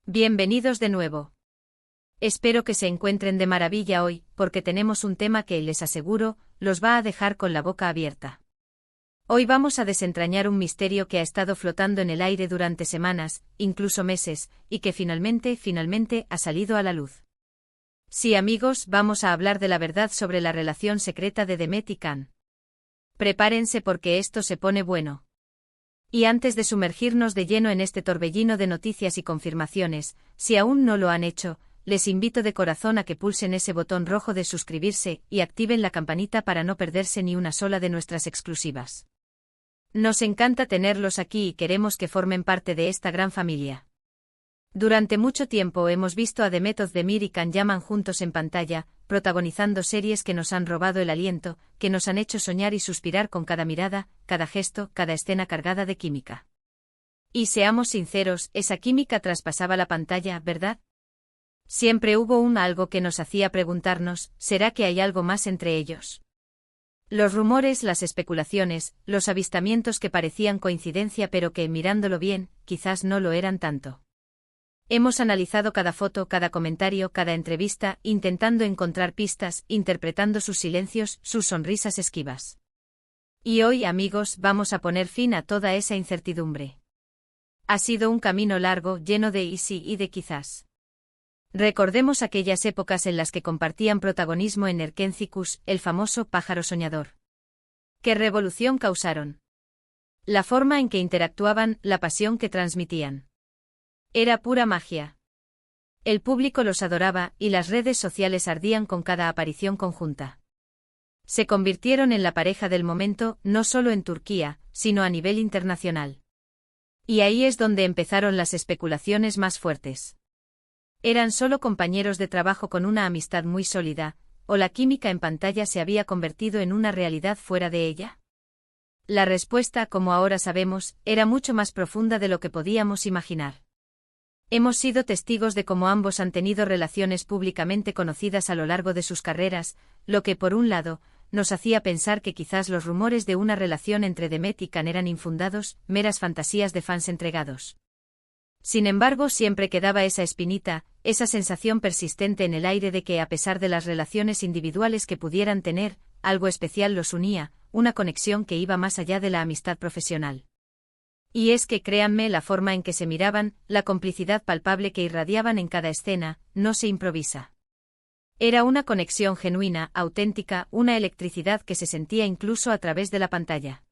Bienvenidos de nuevo. Espero que se encuentren de maravilla hoy, porque tenemos un tema que, les aseguro, los va a dejar con la boca abierta. Hoy vamos a desentrañar un misterio que ha estado flotando en el aire durante semanas, incluso meses, y que finalmente ha salido a la luz. Sí, amigos, vamos a hablar de la verdad sobre la relación secreta de Demet y Can. Prepárense porque esto se pone bueno. Y antes de sumergirnos de lleno en este torbellino de noticias y confirmaciones, si aún no lo han hecho, les invito de corazón a que pulsen ese botón rojo de suscribirse y activen la campanita para no perderse ni una sola de nuestras exclusivas. Nos encanta tenerlos aquí y queremos que formen parte de esta gran familia. Durante mucho tiempo hemos visto a Demet Özdemir y Can Yaman juntos en pantalla, protagonizando series que nos han robado el aliento, que nos han hecho soñar y suspirar con cada mirada, cada gesto, cada escena cargada de química. Y seamos sinceros, esa química traspasaba la pantalla, ¿verdad? Siempre hubo algo que nos hacía preguntarnos, ¿será que hay algo más entre ellos? Los rumores, las especulaciones, los avistamientos que parecían coincidencia pero que, mirándolo bien, quizás no lo eran tanto. Hemos analizado cada foto, cada comentario, cada entrevista, intentando encontrar pistas, interpretando sus silencios, sus sonrisas esquivas. Y hoy, amigos, vamos a poner fin a toda esa incertidumbre. Ha sido un camino largo, lleno de y sí y de quizás. Recordemos aquellas épocas en las que compartían protagonismo en Erkencikus, el famoso pájaro soñador. ¿Qué revolución causaron? La forma en que interactuaban, la pasión que transmitían. Era pura magia. El público los adoraba y las redes sociales ardían con cada aparición conjunta. Se convirtieron en la pareja del momento, no solo en Turquía, sino a nivel internacional. Y ahí es donde empezaron las especulaciones más fuertes. ¿Eran solo compañeros de trabajo con una amistad muy sólida, o la química en pantalla se había convertido en una realidad fuera de ella? La respuesta, como ahora sabemos, era mucho más profunda de lo que podíamos imaginar. Hemos sido testigos de cómo ambos han tenido relaciones públicamente conocidas a lo largo de sus carreras, lo que, por un lado, nos hacía pensar que quizás los rumores de una relación entre Demet y Can eran infundados, meras fantasías de fans entregados. Sin embargo, siempre quedaba esa espinita, esa sensación persistente en el aire de que, a pesar de las relaciones individuales que pudieran tener, algo especial los unía, una conexión que iba más allá de la amistad profesional. Y es que, créanme, la forma en que se miraban, la complicidad palpable que irradiaban en cada escena, no se improvisa. Era una conexión genuina, auténtica, una electricidad que se sentía incluso a través de la pantalla.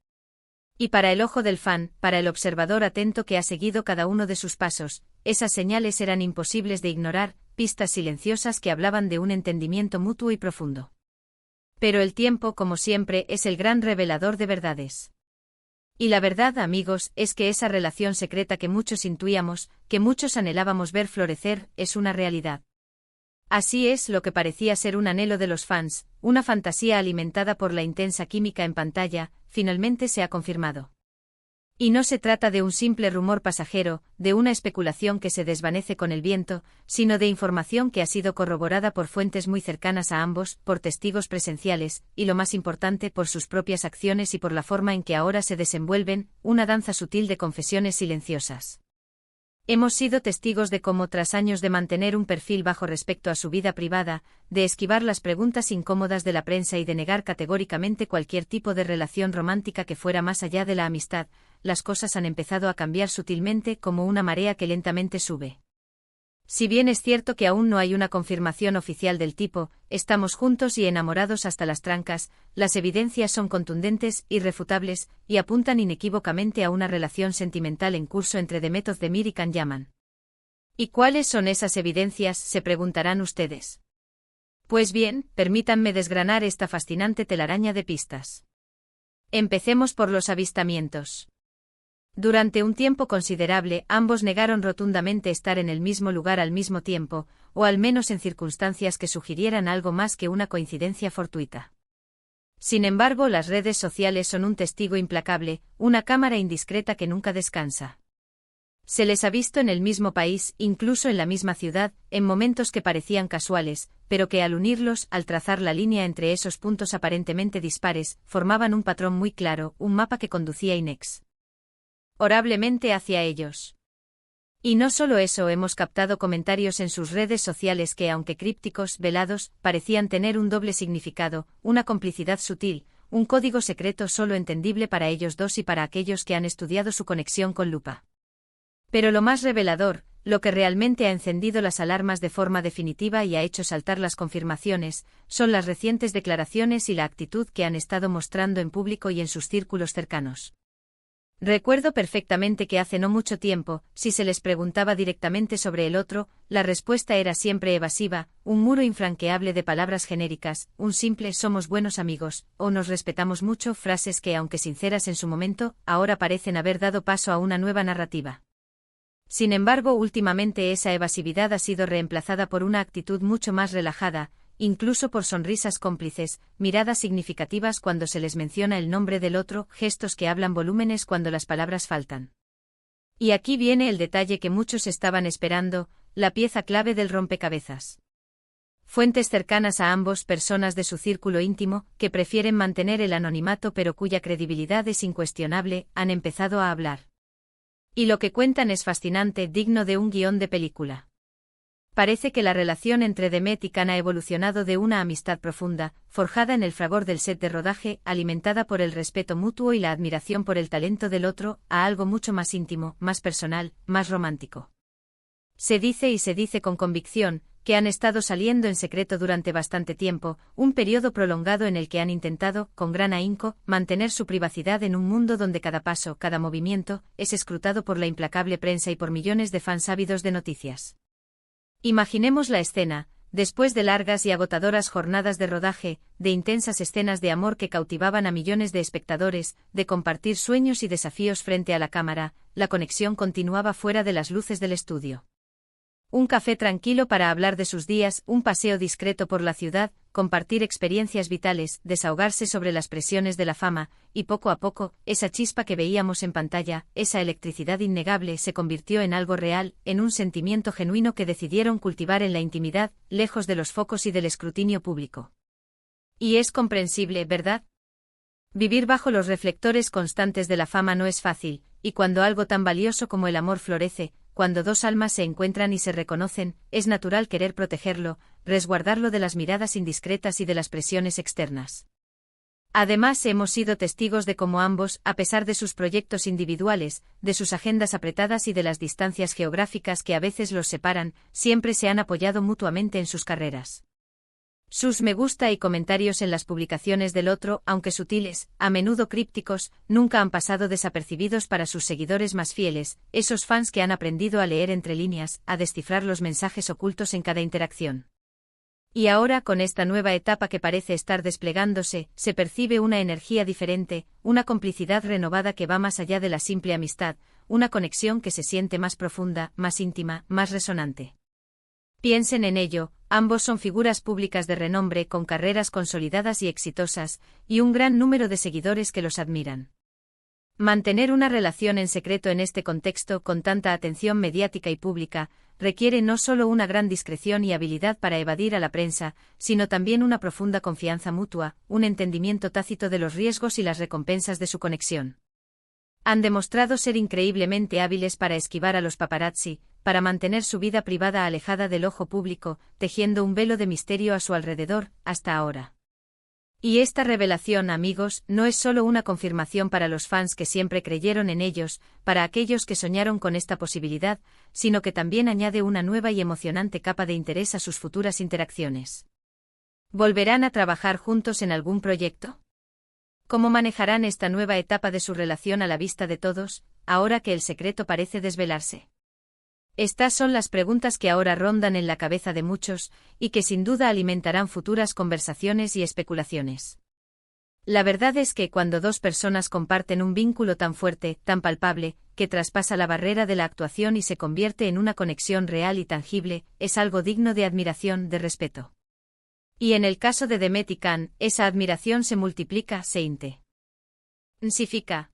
Y para el ojo del fan, para el observador atento que ha seguido cada uno de sus pasos, esas señales eran imposibles de ignorar, pistas silenciosas que hablaban de un entendimiento mutuo y profundo. Pero el tiempo, como siempre, es el gran revelador de verdades. Y la verdad, amigos, es que esa relación secreta que muchos intuíamos, que muchos anhelábamos ver florecer, es una realidad. Así es, lo que parecía ser un anhelo de los fans, una fantasía alimentada por la intensa química en pantalla, finalmente se ha confirmado. Y no se trata de un simple rumor pasajero, de una especulación que se desvanece con el viento, sino de información que ha sido corroborada por fuentes muy cercanas a ambos, por testigos presenciales, y lo más importante, por sus propias acciones y por la forma en que ahora se desenvuelven, una danza sutil de confesiones silenciosas. Hemos sido testigos de cómo, tras años de mantener un perfil bajo respecto a su vida privada, de esquivar las preguntas incómodas de la prensa y de negar categóricamente cualquier tipo de relación romántica que fuera más allá de la amistad, las cosas han empezado a cambiar sutilmente como una marea que lentamente sube. Si bien es cierto que aún no hay una confirmación oficial del tipo, estamos juntos y enamorados hasta las trancas, las evidencias son contundentes, irrefutables, y apuntan inequívocamente a una relación sentimental en curso entre Demet Özdemir y Can Yaman. ¿Y cuáles son esas evidencias?, se preguntarán ustedes. Pues bien, permítanme desgranar esta fascinante telaraña de pistas. Empecemos por los avistamientos. Durante un tiempo considerable, ambos negaron rotundamente estar en el mismo lugar al mismo tiempo, o al menos en circunstancias que sugirieran algo más que una coincidencia fortuita. Sin embargo, las redes sociales son un testigo implacable, una cámara indiscreta que nunca descansa. Se les ha visto en el mismo país, incluso en la misma ciudad, en momentos que parecían casuales, pero que al unirlos, al trazar la línea entre esos puntos aparentemente dispares, formaban un patrón muy claro, un mapa que conducía inexorablemente hacia ellos. Y no solo eso, hemos captado comentarios en sus redes sociales que, aunque crípticos, velados, parecían tener un doble significado, una complicidad sutil, un código secreto solo entendible para ellos dos y para aquellos que han estudiado su conexión con lupa. Pero lo más revelador, lo que realmente ha encendido las alarmas de forma definitiva y ha hecho saltar las confirmaciones, son las recientes declaraciones y la actitud que han estado mostrando en público y en sus círculos cercanos. Recuerdo perfectamente que hace no mucho tiempo, si se les preguntaba directamente sobre el otro, la respuesta era siempre evasiva, un muro infranqueable de palabras genéricas, un simple «somos buenos amigos» o «nos respetamos mucho», frases que, aunque sinceras en su momento, ahora parecen haber dado paso a una nueva narrativa. Sin embargo, últimamente esa evasividad ha sido reemplazada por una actitud mucho más relajada, incluso por sonrisas cómplices, miradas significativas cuando se les menciona el nombre del otro, gestos que hablan volúmenes cuando las palabras faltan. Y aquí viene el detalle que muchos estaban esperando, la pieza clave del rompecabezas. Fuentes cercanas a ambos, personas de su círculo íntimo, que prefieren mantener el anonimato pero cuya credibilidad es incuestionable, han empezado a hablar. Y lo que cuentan es fascinante, digno de un guión de película. Parece que la relación entre Demet y Can ha evolucionado de una amistad profunda, forjada en el fragor del set de rodaje, alimentada por el respeto mutuo y la admiración por el talento del otro, a algo mucho más íntimo, más personal, más romántico. Se dice y se dice con convicción, que han estado saliendo en secreto durante bastante tiempo, un periodo prolongado en el que han intentado, con gran ahínco, mantener su privacidad en un mundo donde cada paso, cada movimiento, es escrutado por la implacable prensa y por millones de fans ávidos de noticias. Imaginemos la escena, después de largas y agotadoras jornadas de rodaje, de intensas escenas de amor que cautivaban a millones de espectadores, de compartir sueños y desafíos frente a la cámara, la conexión continuaba fuera de las luces del estudio. Un café tranquilo para hablar de sus días, un paseo discreto por la ciudad, compartir experiencias vitales, desahogarse sobre las presiones de la fama, y poco a poco, esa chispa que veíamos en pantalla, esa electricidad innegable se convirtió en algo real, en un sentimiento genuino que decidieron cultivar en la intimidad, lejos de los focos y del escrutinio público. Y es comprensible, ¿verdad? Vivir bajo los reflectores constantes de la fama no es fácil, y cuando algo tan valioso como el amor florece, cuando dos almas se encuentran y se reconocen, es natural querer protegerlo, resguardarlo de las miradas indiscretas y de las presiones externas. Además, hemos sido testigos de cómo ambos, a pesar de sus proyectos individuales, de sus agendas apretadas y de las distancias geográficas que a veces los separan, siempre se han apoyado mutuamente en sus carreras. Sus me gusta y comentarios en las publicaciones del otro, aunque sutiles, a menudo crípticos, nunca han pasado desapercibidos para sus seguidores más fieles, esos fans que han aprendido a leer entre líneas, a descifrar los mensajes ocultos en cada interacción. Y ahora, con esta nueva etapa que parece estar desplegándose, se percibe una energía diferente, una complicidad renovada que va más allá de la simple amistad, una conexión que se siente más profunda, más íntima, más resonante. Piensen en ello, ambos son figuras públicas de renombre con carreras consolidadas y exitosas, y un gran número de seguidores que los admiran. Mantener una relación en secreto en este contexto con tanta atención mediática y pública, requiere no solo una gran discreción y habilidad para evadir a la prensa, sino también una profunda confianza mutua, un entendimiento tácito de los riesgos y las recompensas de su conexión. Han demostrado ser increíblemente hábiles para esquivar a los paparazzi, para mantener su vida privada alejada del ojo público, tejiendo un velo de misterio a su alrededor, hasta ahora. Y esta revelación, amigos, no es solo una confirmación para los fans que siempre creyeron en ellos, para aquellos que soñaron con esta posibilidad, sino que también añade una nueva y emocionante capa de interés a sus futuras interacciones. ¿Volverán a trabajar juntos en algún proyecto? ¿Cómo manejarán esta nueva etapa de su relación a la vista de todos, ahora que el secreto parece desvelarse? Estas son las preguntas que ahora rondan en la cabeza de muchos, y que sin duda alimentarán futuras conversaciones y especulaciones. La verdad es que cuando dos personas comparten un vínculo tan fuerte, tan palpable, que traspasa la barrera de la actuación y se convierte en una conexión real y tangible, es algo digno de admiración, de respeto. Y en el caso de Demet y Can, esa admiración se multiplica, se intensifica.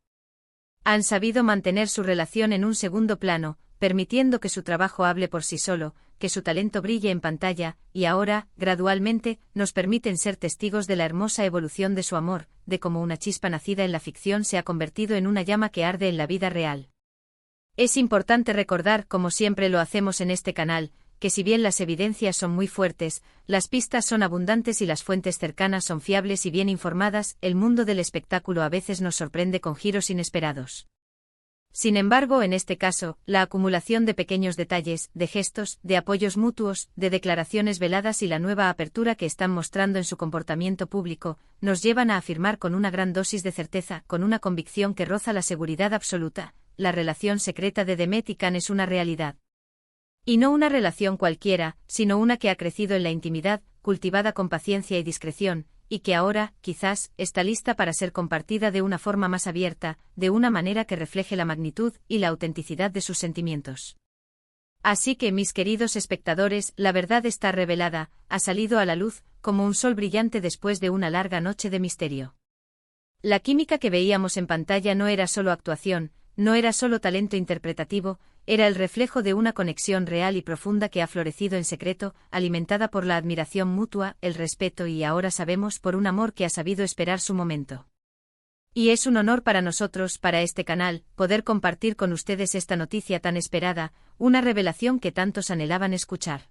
Han sabido mantener su relación en un segundo plano, permitiendo que su trabajo hable por sí solo, que su talento brille en pantalla, y ahora, gradualmente, nos permiten ser testigos de la hermosa evolución de su amor, de cómo una chispa nacida en la ficción se ha convertido en una llama que arde en la vida real. Es importante recordar, como siempre lo hacemos en este canal, que si bien las evidencias son muy fuertes, las pistas son abundantes y las fuentes cercanas son fiables y bien informadas, el mundo del espectáculo a veces nos sorprende con giros inesperados. Sin embargo, en este caso, la acumulación de pequeños detalles, de gestos, de apoyos mutuos, de declaraciones veladas y la nueva apertura que están mostrando en su comportamiento público, nos llevan a afirmar con una gran dosis de certeza, con una convicción que roza la seguridad absoluta, la relación secreta de Demet y Can es una realidad. Y no una relación cualquiera, sino una que ha crecido en la intimidad, cultivada con paciencia y discreción, y que ahora, quizás, está lista para ser compartida de una forma más abierta, de una manera que refleje la magnitud y la autenticidad de sus sentimientos. Así que, mis queridos espectadores, la verdad está revelada, ha salido a la luz, como un sol brillante después de una larga noche de misterio. La química que veíamos en pantalla no era solo actuación, no era solo talento interpretativo, era el reflejo de una conexión real y profunda que ha florecido en secreto, alimentada por la admiración mutua, el respeto y ahora sabemos por un amor que ha sabido esperar su momento. Y es un honor para nosotros, para este canal, poder compartir con ustedes esta noticia tan esperada, una revelación que tantos anhelaban escuchar.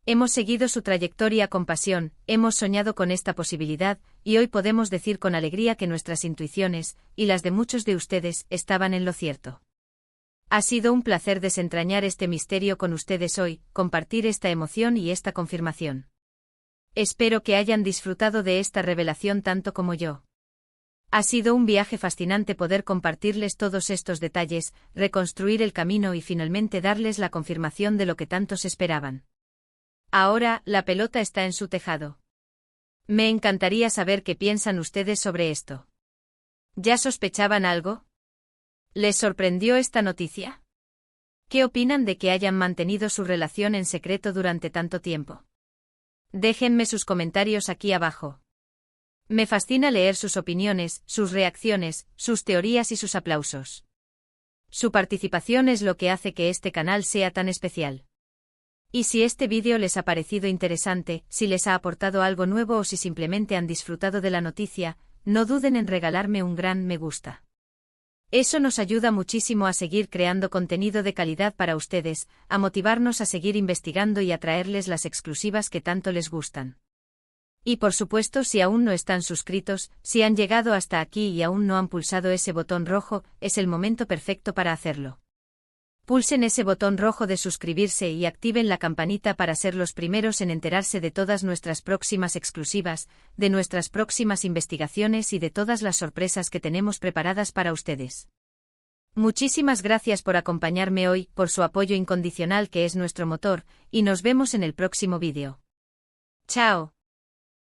Hemos seguido su trayectoria con pasión, hemos soñado con esta posibilidad, y hoy podemos decir con alegría que nuestras intuiciones, y las de muchos de ustedes, estaban en lo cierto. Ha sido un placer desentrañar este misterio con ustedes hoy, compartir esta emoción y esta confirmación. Espero que hayan disfrutado de esta revelación tanto como yo. Ha sido un viaje fascinante poder compartirles todos estos detalles, reconstruir el camino y finalmente darles la confirmación de lo que tantos esperaban. Ahora, la pelota está en su tejado. Me encantaría saber qué piensan ustedes sobre esto. ¿Ya sospechaban algo? ¿Les sorprendió esta noticia? ¿Qué opinan de que hayan mantenido su relación en secreto durante tanto tiempo? Déjenme sus comentarios aquí abajo. Me fascina leer sus opiniones, sus reacciones, sus teorías y sus aplausos. Su participación es lo que hace que este canal sea tan especial. Y si este vídeo les ha parecido interesante, si les ha aportado algo nuevo o si simplemente han disfrutado de la noticia, no duden en regalarme un gran me gusta. Eso nos ayuda muchísimo a seguir creando contenido de calidad para ustedes, a motivarnos a seguir investigando y a traerles las exclusivas que tanto les gustan. Y por supuesto, si aún no están suscritos, si han llegado hasta aquí y aún no han pulsado ese botón rojo, es el momento perfecto para hacerlo. Pulsen ese botón rojo de suscribirse y activen la campanita para ser los primeros en enterarse de todas nuestras próximas exclusivas, de nuestras próximas investigaciones y de todas las sorpresas que tenemos preparadas para ustedes. Muchísimas gracias por acompañarme hoy, por su apoyo incondicional que es nuestro motor, y nos vemos en el próximo vídeo. ¡Chao!